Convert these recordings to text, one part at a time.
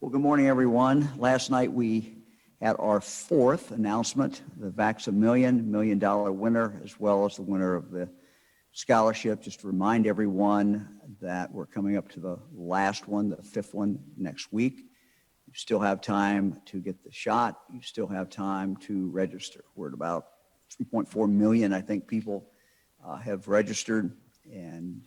Well, good morning, everyone. Last night we had our fourth announcement, the Vax-a-Million, $1 million winner, as well as the winner of the scholarship. Just to remind everyone that we're coming up to the last one, the fifth one, next week. You still have time to get the shot. You still have time to register. We're at about 3.4 million, I think, people have registered and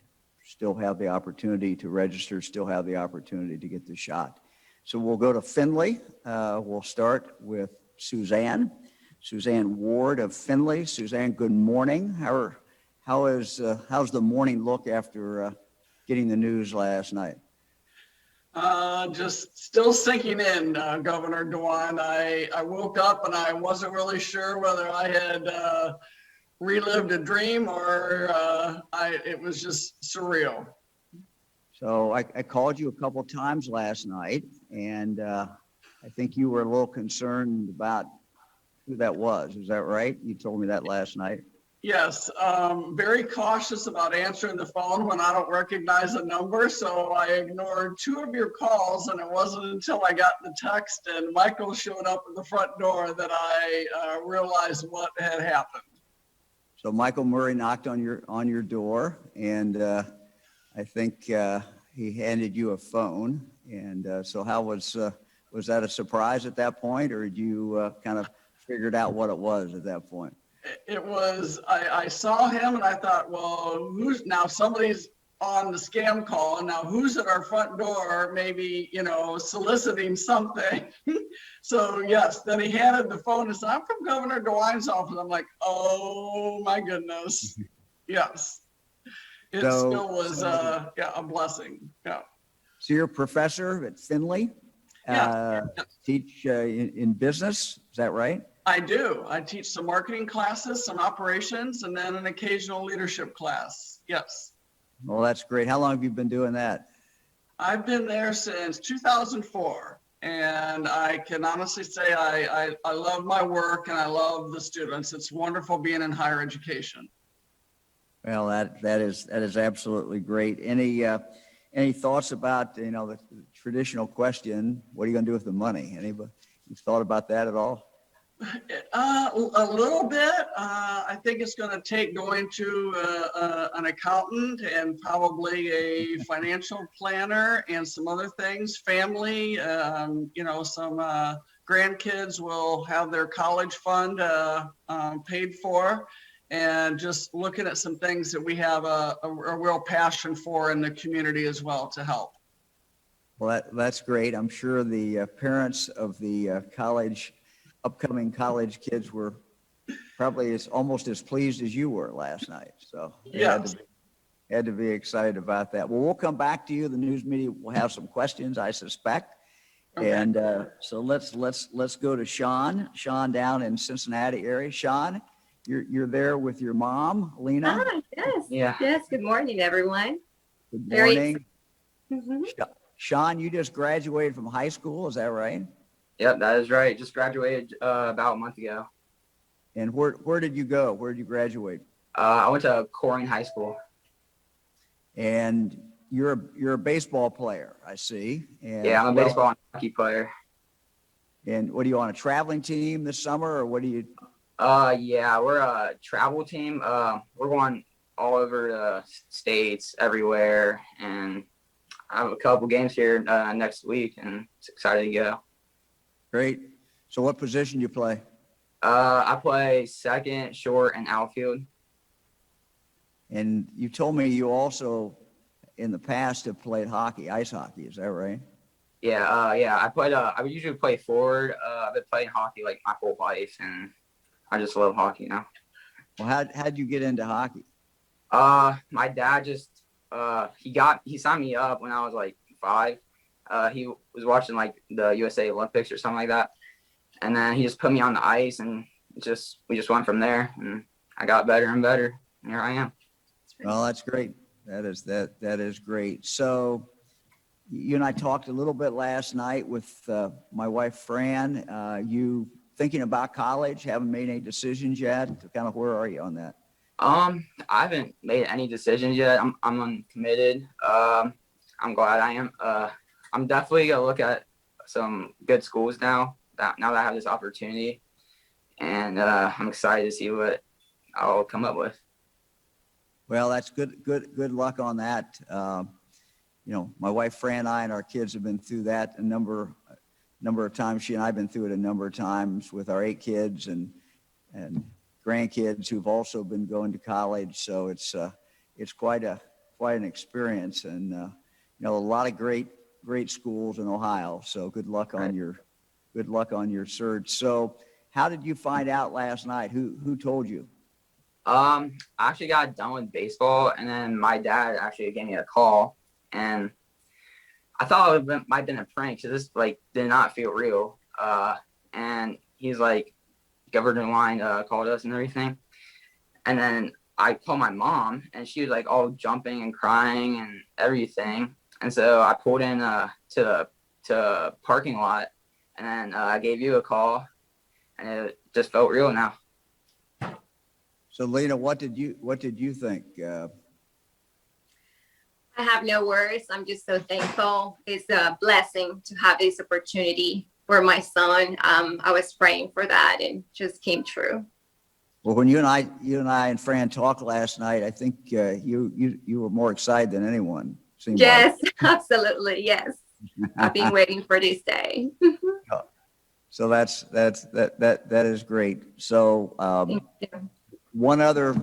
still have the opportunity to register, still have the opportunity to get the shot. So we'll go to Findlay. We'll start with Suzanne Ward of Findlay. Suzanne, good morning. How's the morning look after getting the news last night? Just still sinking in, Governor DeWine. I woke up and I wasn't really sure whether I had relived a dream or it was just surreal. So I called you a couple of times last night, and I think you were a little concerned about who that was. Is that right? You told me that last night. Yes, very cautious about answering the phone when I don't recognize a number. So I ignored two of your calls, and it wasn't until I got the text and Michael showed up at the front door that I realized what had happened. So Michael Murray knocked on your door, and I think he handed you a phone. And so how was that a surprise at that point, or did you kind of figured out what it was at that point? It was, I saw him and I thought, well, somebody's on the scam call, and now who's at our front door, maybe, soliciting something. So yes, then he handed the phone and said, I'm from Governor DeWine's office. I'm like, oh my goodness. Yes. It still was a blessing. Yeah. So you're a professor at Findlay? Yeah. Teach in business, is that right? I do. I teach some marketing classes, some operations, and then an occasional leadership class. Yes. Well, that's great. How long have you been doing that? I've been there since 2004, and I can honestly say I love my work and I love the students. It's wonderful being in higher education. Well, that is absolutely great. Any thoughts about the traditional question? What are you going to do with the money? Anybody? You thought about that at all? A little bit. I think it's going to take going to an accountant and probably a financial planner and some other things. Family, some grandkids will have their college fund paid for, and just looking at some things that we have a real passion for in the community as well to help. Well, that's great. I'm sure the parents of the upcoming college kids were probably almost as pleased as you were last night. So yes. Had to be excited about that. Well, we'll come back to you. The news media will have some questions, I suspect. Okay. And so let's go to Sean down in Cincinnati area. Sean, you're there with your mom, Lena. Yes. Yeah. Yes. Good morning, everyone. Good morning. Sean, you just graduated from high school, is that right? Yep, that is right. Just graduated about a month ago. And where did you go? Where did you graduate? I went to Corning High School. And you're a baseball player, I see. And yeah, I'm a baseball and hockey player. And what are you on, a traveling team this summer, or what do you? Yeah, we're a travel team. We're going all over the states, everywhere, and I have a couple games here next week, and it's excited to go. Great. So what position do you play? I play second, short, and outfield. And you told me you also, in the past, have played hockey, ice hockey. Is that right? Yeah. I played. I would usually play forward. I've been playing hockey like my whole life, and I just love hockey now. Well, how'd you get into hockey? My dad just he signed me up when I was like 5. He was watching like the USA Olympics or something like that, and then he just put me on the ice, and we just went from there, and I got better and better, and here I am. Well, that's great. That is great. So you and I talked a little bit last night with my wife Fran. You thinking about college? Haven't made any decisions yet? Kind of where are you on that? I haven't made any decisions yet. I'm uncommitted. I'm glad I am. I'm definitely gonna look at some good schools now that I have this opportunity, and I'm excited to see what I'll come up with. Well, that's good luck on that. My wife Fran and I and our kids have been through that a number of times. She and I have been through it a number of times with our 8 kids and grandkids who've also been going to college. So it's quite an experience, and a lot of great schools in Ohio. So good luck on your search. So how did you find out last night? Who told you? I actually got done with baseball, and then my dad actually gave me a call, and I thought it might have been a prank, so this did not feel real. And he's like, Governor Line called us and everything, and then I called my mom, and she was like all jumping and crying and everything, and so I pulled in to the parking lot, and then I gave you a call, and it just felt real now. So Lena, what did you think? I have no words. I'm just so thankful. It's a blessing to have this opportunity for my son. I was praying for that and just came true. Well, when you and I and Fran talked last night, I think you were more excited than anyone. Yes, absolutely. Yes. I've been waiting for this day. So that is great. So one other